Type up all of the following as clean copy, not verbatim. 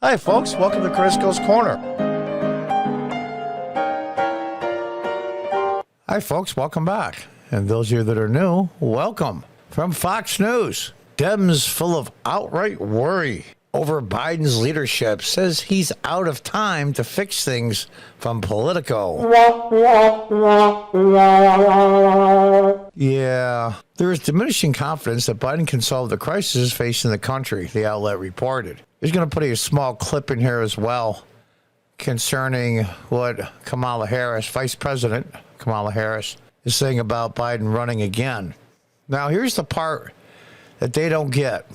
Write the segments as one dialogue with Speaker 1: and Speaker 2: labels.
Speaker 1: Hi, folks. Welcome to Crisco's Corner. Hi, folks. Welcome back. And those of you that are new, welcome. From Fox News, Dems full of outright worry over Biden's leadership, says he's out of time to fix things from Politico. Yeah, there is diminishing confidence that Biden can solve the crisis facing the country, the outlet reported. He's going to put a small clip in here as well concerning what Kamala Harris, Vice President Kamala Harris, is saying about Biden running again. Now, here's the part that they don't get.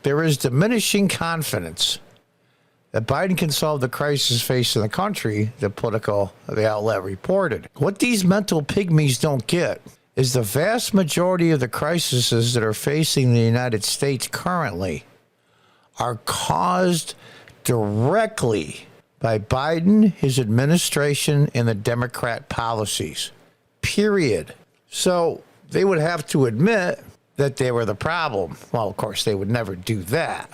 Speaker 1: There is diminishing confidence that Biden can solve the crisis facing the country, the Politico, the outlet reported. What these mental pygmies don't get is the vast majority of the crises that are facing the United States currently are caused directly by Biden, his administration, and the Democrat policies, period. So they would have to admit that they were the problem. Well, of course, they would never do that.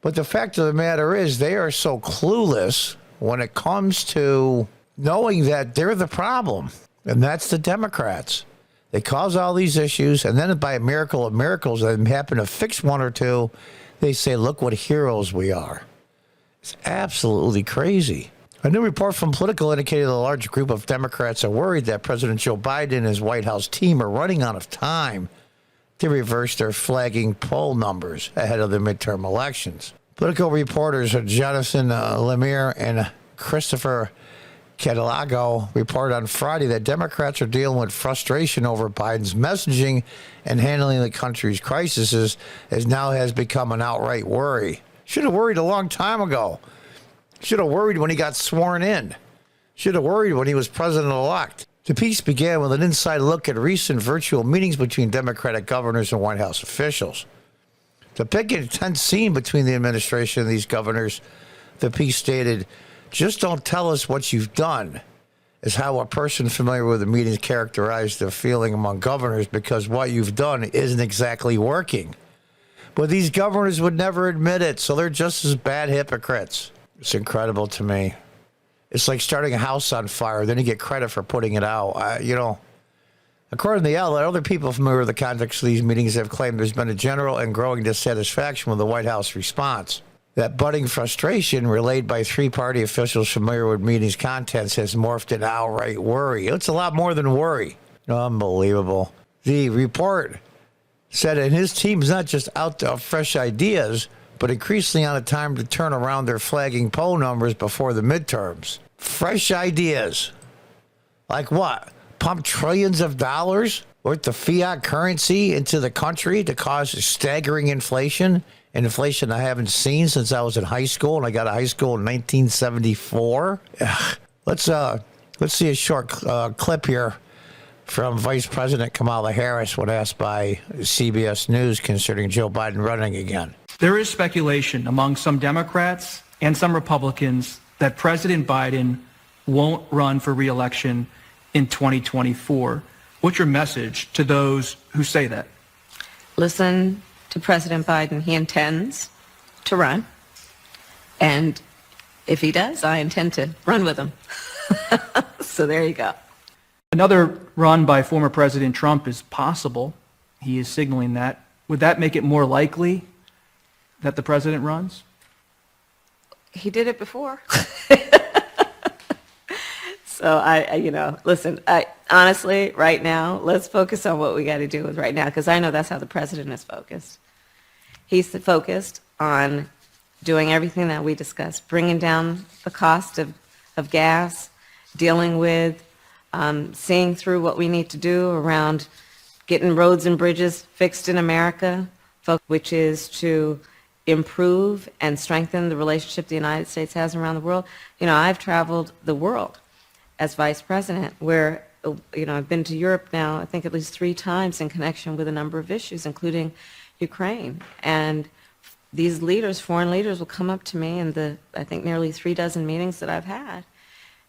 Speaker 1: But the fact of the matter is they are so clueless when it comes to knowing that they're the problem, and that's the Democrats. They cause all these issues, and then by a miracle of miracles, they happen to fix one or two. They say, look what heroes we are. It's absolutely crazy. A new report from Politico indicated a large group of Democrats are worried that President Joe Biden and his White House team are running out of time to reverse their flagging poll numbers ahead of the midterm elections. Politico reporters Jonathan Lemire and Christopher Catalago reported on Friday that Democrats are dealing with frustration over Biden's messaging and handling the country's crises, as now has become an outright worry. Should have worried a long time ago. Should have worried when he got sworn in. Should have worried when he was president-elect. The piece began with an inside look at recent virtual meetings between Democratic governors and White House officials. To pick a tense scene between the administration and these governors, the piece stated, "Just don't tell us what you've done," is how a person familiar with the meetings characterized the feeling among governors, because what you've done isn't exactly working. But these governors would never admit it, so they're just as bad hypocrites. It's incredible to me. It's like starting a house on fire, then you get credit for putting it out. According to the outlet, other people familiar with the context of these meetings have claimed there's been a general and growing dissatisfaction with the White House response. That budding frustration relayed by three-party officials familiar with meetings' contents has morphed into outright worry. It's a lot more than worry. Unbelievable. The report said that his team's not just out to fresh ideas, but increasingly on a time to turn around their flagging poll numbers before the midterms. Fresh ideas. Like what? Pump trillions of dollars worth of fiat currency into the country to cause staggering inflation? Inflation I haven't seen since I was in high school, and I got out of high school in 1974. Let's see a short clip here from Vice President Kamala Harris when asked by CBS News concerning Joe Biden running again.
Speaker 2: There is speculation among some Democrats and some Republicans that President Biden won't run for re-election in 2024. What's your message to those who say that?
Speaker 3: Listen to President Biden. He intends to run. And if he does, I intend to run with him. So there you go.
Speaker 2: Another run by former President Trump is possible. He is signaling that. Would that make it more likely that the president runs?
Speaker 3: He did it before. So listen, honestly, right now, let's focus on what we got to do with right now, because I know that's how the president is focused. He's focused on doing everything that we discussed, bringing down the cost of gas, dealing with, seeing through what we need to do around getting roads and bridges fixed in America, which is to improve and strengthen the relationship the United States has around the world. I've traveled the world as vice president, where, I've been to Europe now, I think at least 3 times in connection with a number of issues, including Ukraine. And these leaders, foreign leaders, will come up to me in I think nearly 3 dozen meetings that I've had.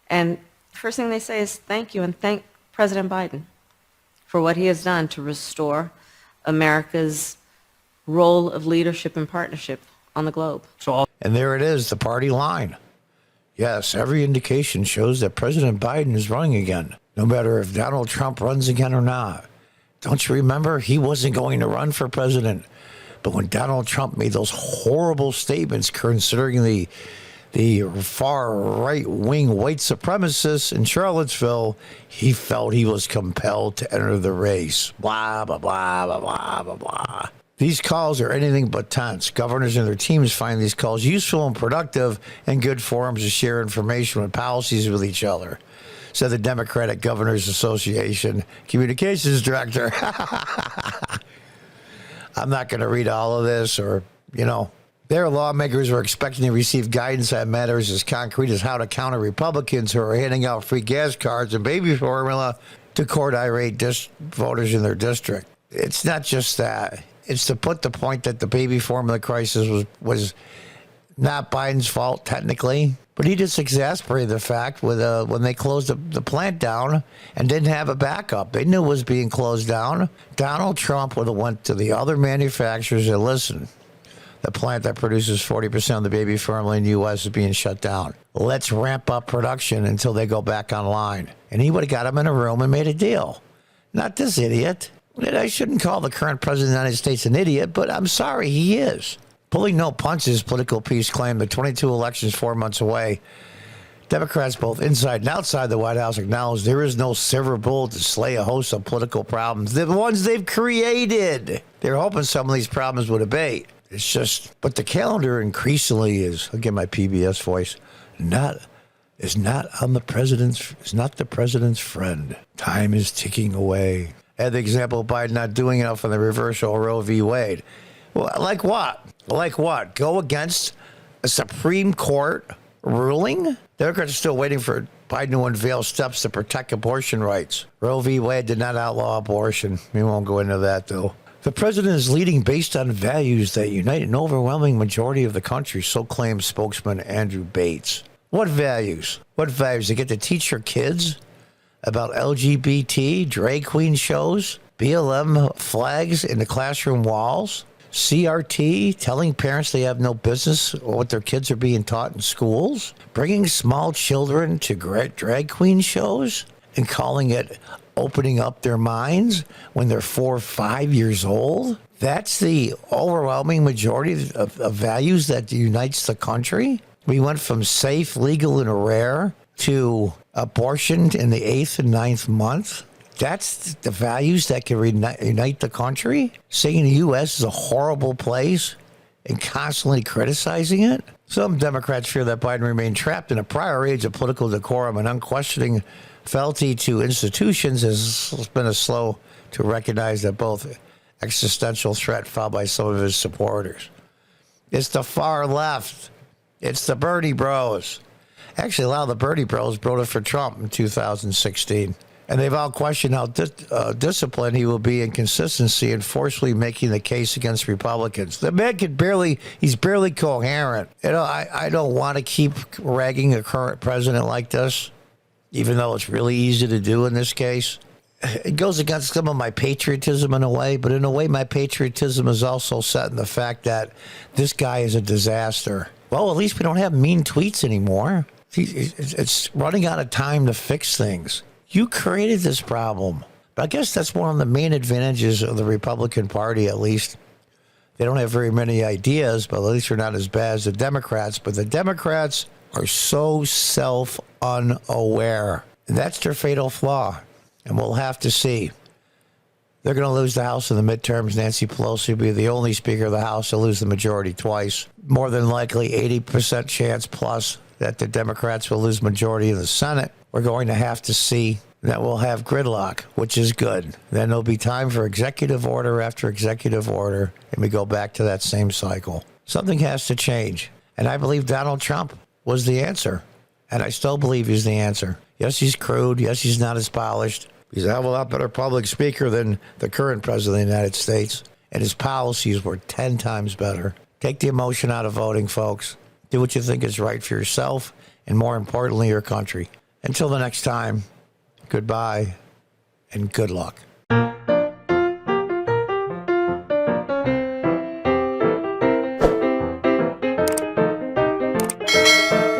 Speaker 3: And the first thing they say is thank you, and thank President Biden for what he has done to restore America's role of leadership and partnership on the globe.
Speaker 2: So all
Speaker 1: And there it is, the party line. Yes, every indication shows that President Biden is running again, no matter if Donald Trump runs again or not. Don't you remember? He wasn't going to run for president. But when Donald Trump made those horrible statements considering the far right-wing white supremacists in Charlottesville, he felt he was compelled to enter the race. Blah, blah, blah, blah, blah, blah, blah. These calls are anything but tense. Governors and their teams find these calls useful and productive and good forums to share information and policies with each other, said the Democratic Governors Association Communications Director. I'm not going to read all of this their lawmakers were expecting to receive guidance on matters as concrete as how to counter Republicans who are handing out free gas cards and baby formula to court irate voters in their district. It's not just that. It's to put the point that the baby formula crisis was not Biden's fault technically, but he just exasperated the fact when they closed the plant down and didn't have a backup. They knew it was being closed down. Donald Trump would have went to the other manufacturers and listened. The plant that produces 40% of the baby formula in the U.S. is being shut down. Let's ramp up production until they go back online. And he would have got them in a room and made a deal. Not this idiot. I shouldn't call the current president of the United States an idiot, but I'm sorry, he is. Pulling no punches, political piece claimed the 22 elections 4 months away. Democrats both inside and outside the White House acknowledge there is no silver bullet to slay a host of political problems. The ones they've created. They're hoping some of these problems would abate. It's just, but the calendar increasingly is, again, my PBS voice, is not the president's friend. Time is ticking away. And the example of Biden not doing enough on the reversal of Roe v. Wade. Well, like what? Like what? Go against a Supreme Court ruling? Democrats are still waiting for Biden to unveil steps to protect abortion rights. Roe v. Wade did not outlaw abortion. We won't go into that, though. The president is leading based on values that unite an overwhelming majority of the country, so claims spokesman Andrew Bates. What values? What values? They get to teach your kids about LGBT, drag queen shows, BLM flags in the classroom walls, CRT, telling parents they have no business or what their kids are being taught in schools, bringing small children to drag queen shows and calling it opening up their minds when they're 4 or 5 years old. That's the overwhelming majority of values that unites the country. We went from safe, legal, and rare to abortion in the 8th and 9th month. That's the values that can unite the country. Saying the U.S. is a horrible place and constantly criticizing it. Some Democrats fear that Biden remained trapped in a prior age of political decorum and unquestioning fealty to institutions has been slow to recognize that both existential threat followed by some of his supporters. It's the far left. It's the Bernie bros. Actually, a lot of the Bernie bros voted for Trump in 2016. And they've all questioned how disciplined he will be in consistency and forcefully making the case against Republicans. The man he's barely coherent. I don't want to keep ragging a current president like this, even though it's really easy to do in this case. It goes against some of my patriotism in a way, but in a way my patriotism is also set in the fact that this guy is a disaster. Well, at least we don't have mean tweets anymore. It's running out of time to fix things. You created this problem. But I guess that's one of the main advantages of the Republican Party, at least. They don't have very many ideas, but at least they're not as bad as the Democrats. But the Democrats are so self-unaware. And that's their fatal flaw. And we'll have to see. They're going to lose the House in the midterms. Nancy Pelosi will be the only Speaker of the House to lose the majority twice. More than likely 80% chance plus that the Democrats will lose majority in the Senate. We're going to have to see that we'll have gridlock, which is good. Then there'll be time for executive order after executive order, and we go back to that same cycle. Something has to change. And I believe Donald Trump was the answer. And I still believe he's the answer. Yes, he's crude. Yes, he's not as polished. He's a hell of a lot better public speaker than the current president of the United States. And his policies were 10 times better. Take the emotion out of voting, folks. Do what you think is right for yourself and, more importantly, your country. Until the next time, goodbye and good luck.
Speaker 3: Bye.